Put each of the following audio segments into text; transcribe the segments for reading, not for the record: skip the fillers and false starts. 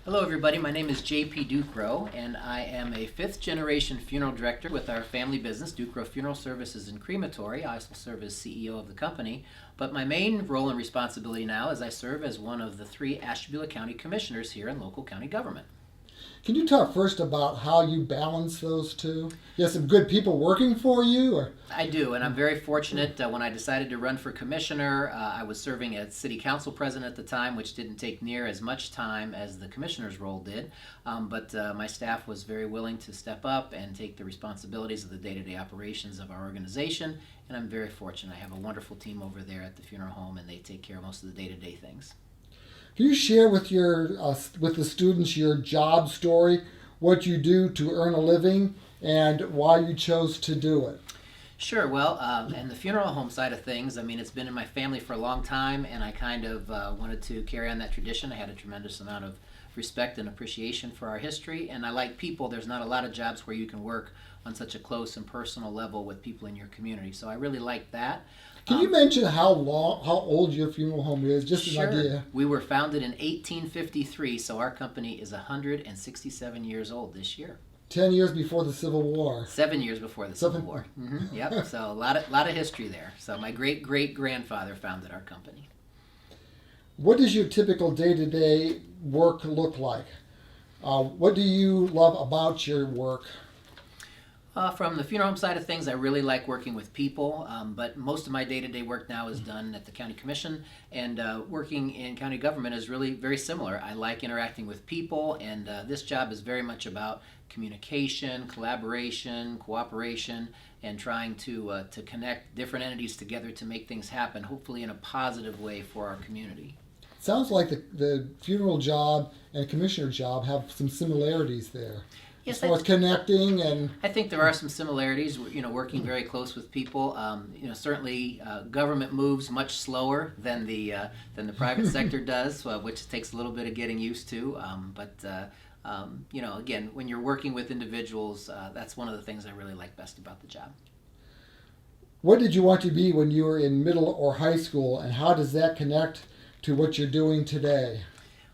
Hello everybody, my name is J.P. Ducro and I am a fifth generation funeral director with our family business, Ducro Funeral Services and Crematory. I also serve as CEO of the company, but my main role and responsibility now is I serve as one of the 3 Ashtabula County commissioners here in local county government. Can you talk first about how you balance those two? You have some good people working for you? Or? I do, and I'm very fortunate. When I decided to run for commissioner, I was serving as city council president at the time, which didn't take near as much time as the commissioner's role did. But my staff was very willing to step up and take the responsibilities of the day-to-day operations of our organization, and I'm very fortunate. I have a wonderful team over there at the funeral home, and they take care of most of the day-to-day things. Can you share with with the students your job story, what you do to earn a living, and why you chose to do it? Sure. Well, and the funeral home side of things, I mean, it's been in my family for a long time, and I kind of wanted to carry on that tradition. I had a tremendous amount of respect and appreciation for our history, and I like people. There's not a lot of jobs where you can work on such a close and personal level with people in your community, so I really like that. Can you mention how old your funeral home is? Just Sure. an idea. We were founded in 1853, so our company is 167 years old this year. 10 years before the Civil War. 7 years before the Civil War. Yep. So a lot of history there. So my great-great-grandfather founded our company. What does your typical day-to-day work look like? What do you love about your work? From the funeral home side of things, I really like working with people, but most of my day-to-day work now is done at the county commission, and working in county government is really very similar. I like interacting with people, and this job is very much about communication, collaboration, cooperation, and trying to connect different entities together to make things happen, hopefully in a positive way for our community. Sounds like the funeral job and commissioner job have some similarities there. Yes, as far as connecting and I think there are some similarities. You know, working very close with people. Certainly government moves much slower than the private sector does, which takes a little bit of getting used to. Again, when you're working with individuals, that's one of the things I really like best about the job. What did you want to be when you were in middle or high school, and how does that connect to what you're doing today?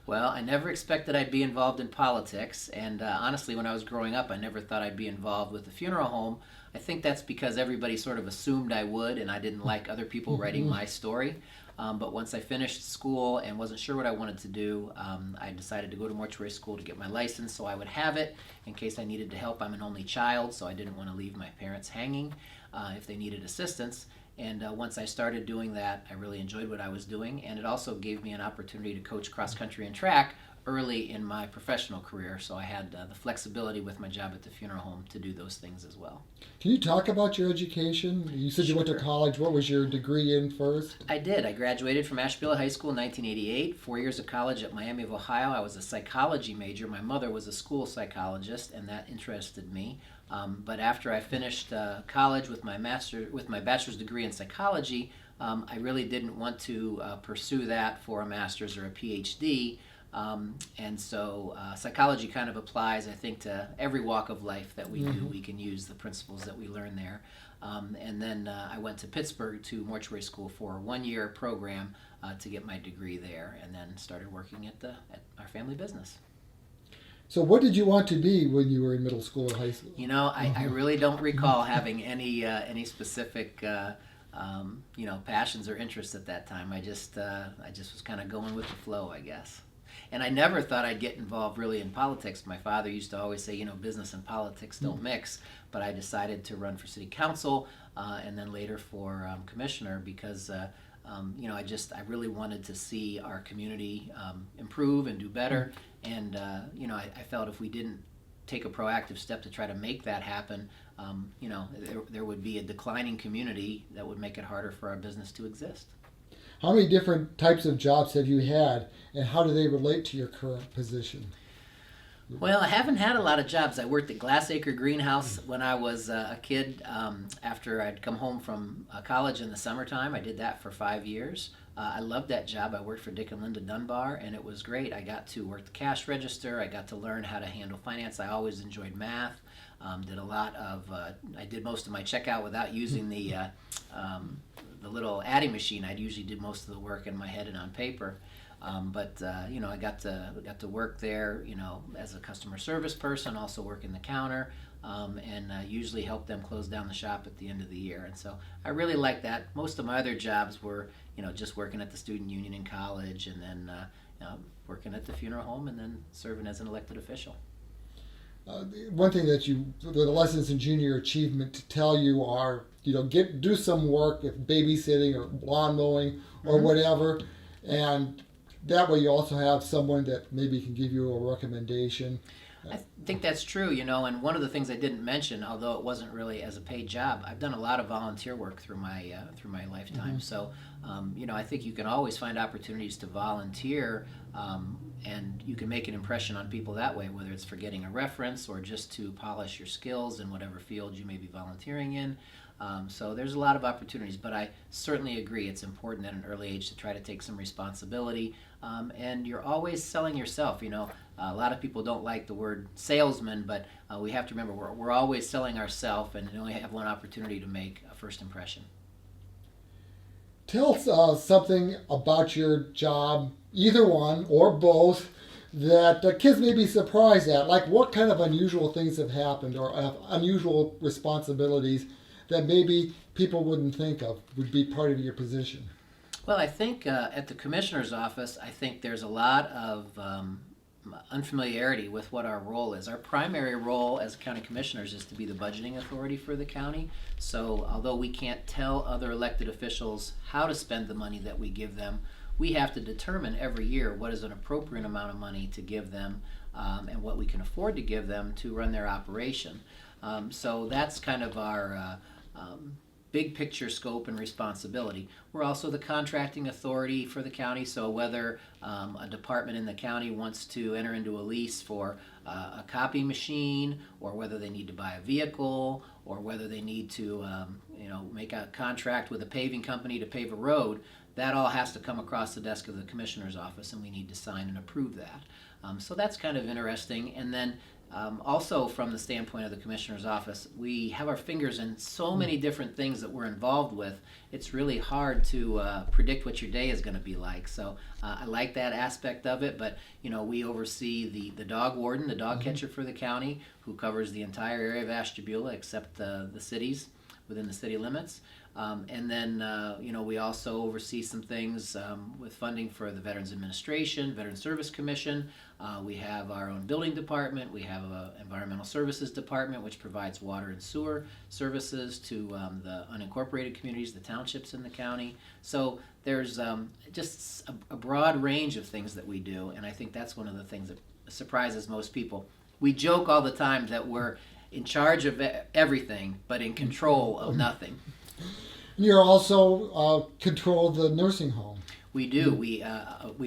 Well, I never expected I'd be involved in politics, and honestly, when I was growing up, I never thought I'd be involved with the funeral home. I think that's because everybody sort of assumed I would, and I didn't like other people writing my story. But once I finished school and wasn't sure what I wanted to do, I decided to go to mortuary school to get my license so I would have it in case I needed to help. I'm an only child, so I didn't want to leave my parents hanging if they needed assistance. And once I started doing that, I really enjoyed what I was doing, and it also gave me an opportunity to coach cross-country and track early in my professional career, so I had the flexibility with my job at the funeral home to do those things as well. Can you talk about your education? You said you went to college. What was your degree in first? I did. I graduated from Ashtabula High School in 1988, 4 years of college at Miami of Ohio. I was a psychology major. My mother was a school psychologist, and that interested me. But after I finished college with my bachelor's degree in psychology, I really didn't want to pursue that for a master's or a PhD. And so psychology kind of applies, I think, to every walk of life that we do. We can use the principles that we learn there. And then I went to Pittsburgh to mortuary school for a 1-year program to get my degree there, and then started working at our family business. So what did you want to be when you were in middle school or high school? You know, I really don't recall having any specific passions or interests at that time. I just was kind of going with the flow, I guess. And I never thought I'd get involved really in politics. My father used to always say, business and politics don't mix. But I decided to run for city council and then later for commissioner because I really wanted to see our community improve and do better. And I felt if we didn't take a proactive step to try to make that happen, there would be a declining community that would make it harder for our business to exist. How many different types of jobs have you had, and how do they relate to your current position? Well, I haven't had a lot of jobs. I worked at Glassacre Greenhouse when I was a kid. After I'd come home from college in the summertime, I did that for 5 years. I loved that job. I worked for Dick and Linda Dunbar, and it was great. I got to work the cash register. I got to learn how to handle finance. I always enjoyed math. I did most of my checkout without using the the little adding machine, I'd usually do most of the work in my head and on paper. But I got to work there, as a customer service person, also work in the counter, and usually help them close down the shop at the end of the year. And so I really like that. Most of my other jobs were, just working at the student union in college, and then working at the funeral home, and then serving as an elected official. One thing that the lessons in junior achievement tell you are, do some work with babysitting or lawn mowing or whatever, and that way you also have someone that maybe can give you a recommendation. I think that's true, and one of the things I didn't mention, although it wasn't really as a paid job, I've done a lot of volunteer work through my lifetime. So, I think you can always find opportunities to volunteer, and you can make an impression on people that way, whether it's for getting a reference or just to polish your skills in whatever field you may be volunteering in. So there's a lot of opportunities, but I certainly agree it's important at an early age to try to take some responsibility. And you're always selling yourself. A lot of people don't like the word salesman, but we have to remember we're always selling ourselves, and you only have one opportunity to make a first impression. Tell us something about your job, either one or both, that kids may be surprised at. Like, what kind of unusual things have happened, or unusual responsibilities that maybe people wouldn't think of would be part of your position? Well, I think at the commissioner's office, I think there's a lot of unfamiliarity with what our role is. Our primary role as county commissioners is to be the budgeting authority for the county. So although we can't tell other elected officials how to spend the money that we give them, we have to determine every year what is an appropriate amount of money to give them, and what we can afford to give them to run their operation. So that's kind of our big picture scope and responsibility. We're also the contracting authority for the county, so whether a department in the county wants to enter into a lease for a copy machine, or whether they need to buy a vehicle, or whether they need to make a contract with a paving company to pave a road, that all has to come across the desk of the commissioner's office, and we need to sign and approve that. So that's kind of interesting. And then also from the standpoint of the commissioner's office, we have our fingers in so many different things that we're involved with. It's really hard to predict what your day is going to be like. So I like that aspect of it, but we oversee the dog warden, the dog catcher for the county, who covers the entire area of Ashtabula except the cities within the city limits. And then, we also oversee some things with funding for the Veterans Administration, Veteran Service Commission. We have our own building department. We have an environmental services department, which provides water and sewer services to the unincorporated communities, the townships in the county. So there's just a broad range of things that we do, and I think that's one of the things that surprises most people. We joke all the time that we're in charge of everything, but in control of nothing. You also control the nursing home. We do. We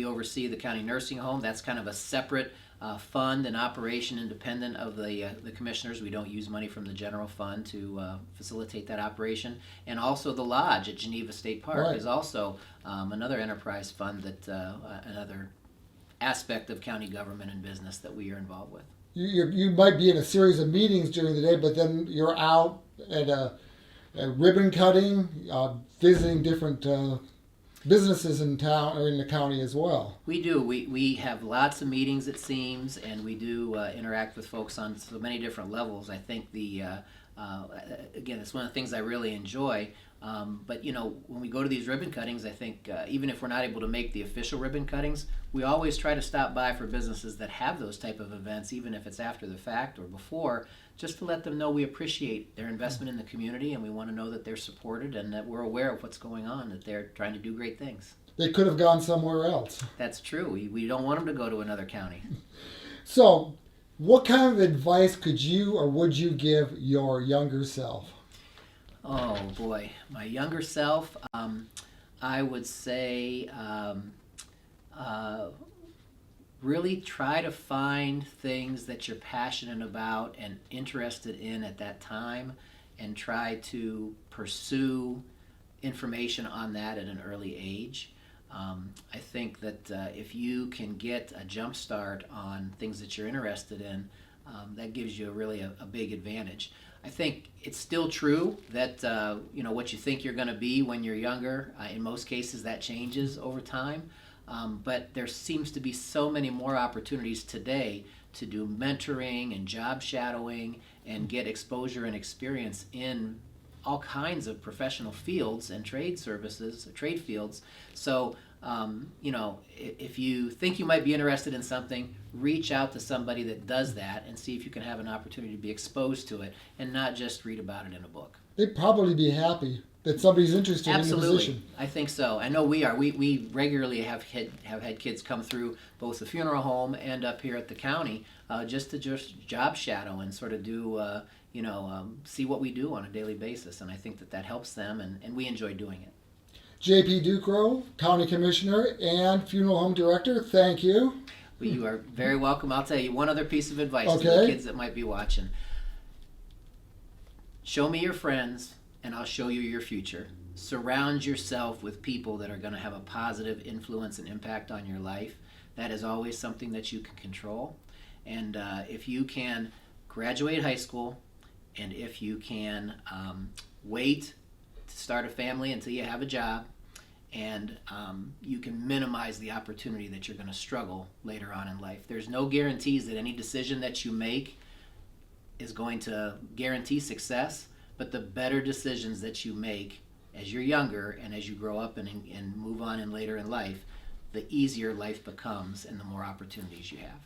oversee the county nursing home. That's kind of a separate fund and operation independent of the commissioners. We don't use money from the general fund to facilitate that operation. And also the lodge at Geneva State Park is also another enterprise fund, that another aspect of county government and business that we are involved with. You might be in a series of meetings during the day, but then you're out at a ribbon cutting, visiting different businesses in town or in the county as well. We do. We have lots of meetings, it seems, and we do interact with folks on so many different levels. I think again, it's one of the things I really enjoy. But when we go to these ribbon cuttings, I think even if we're not able to make the official ribbon cuttings, we always try to stop by for businesses that have those type of events, even if it's after the fact or before, just to let them know we appreciate their investment in the community, and we want to know that they're supported and that we're aware of what's going on, that they're trying to do great things. They could have gone somewhere else. That's true. We don't want them to go to another county. So, what kind of advice could you or would you give your younger self? Oh boy, my younger self, I would say really try to find things that you're passionate about and interested in at that time, and try to pursue information on that at an early age. I think that if you can get a jump start on things that you're interested in, that gives you really a big advantage. I think it's still true that what you think you're going to be when you're younger, in most cases that changes over time. But there seems to be so many more opportunities today to do mentoring and job shadowing and get exposure and experience in all kinds of professional fields and trade fields. So, if you think you might be interested in something, reach out to somebody that does that and see if you can have an opportunity to be exposed to it and not just read about it in a book. They'd probably be happy that somebody's interested Absolutely. in the position. I think so. I know we are. We regularly have had kids come through both the funeral home and up here at the county just to job shadow and sort of do, see what we do on a daily basis. And I think that helps them, and we enjoy doing it. J.P. Ducro, County Commissioner and Funeral Home Director, thank you. Well, you are very welcome. I'll tell you one other piece of advice to Okay. the kids that might be watching. Show me your friends, and I'll show you your future. Surround yourself with people that are going to have a positive influence and impact on your life. That is always something that you can control. And if you can graduate high school, and if you can wait to start a family until you have a job, and you can minimize the opportunity that you're going to struggle later on in life. There's no guarantees that any decision that you make is going to guarantee success, but the better decisions that you make as you're younger and as you grow up and move on in later in life, the easier life becomes and the more opportunities you have.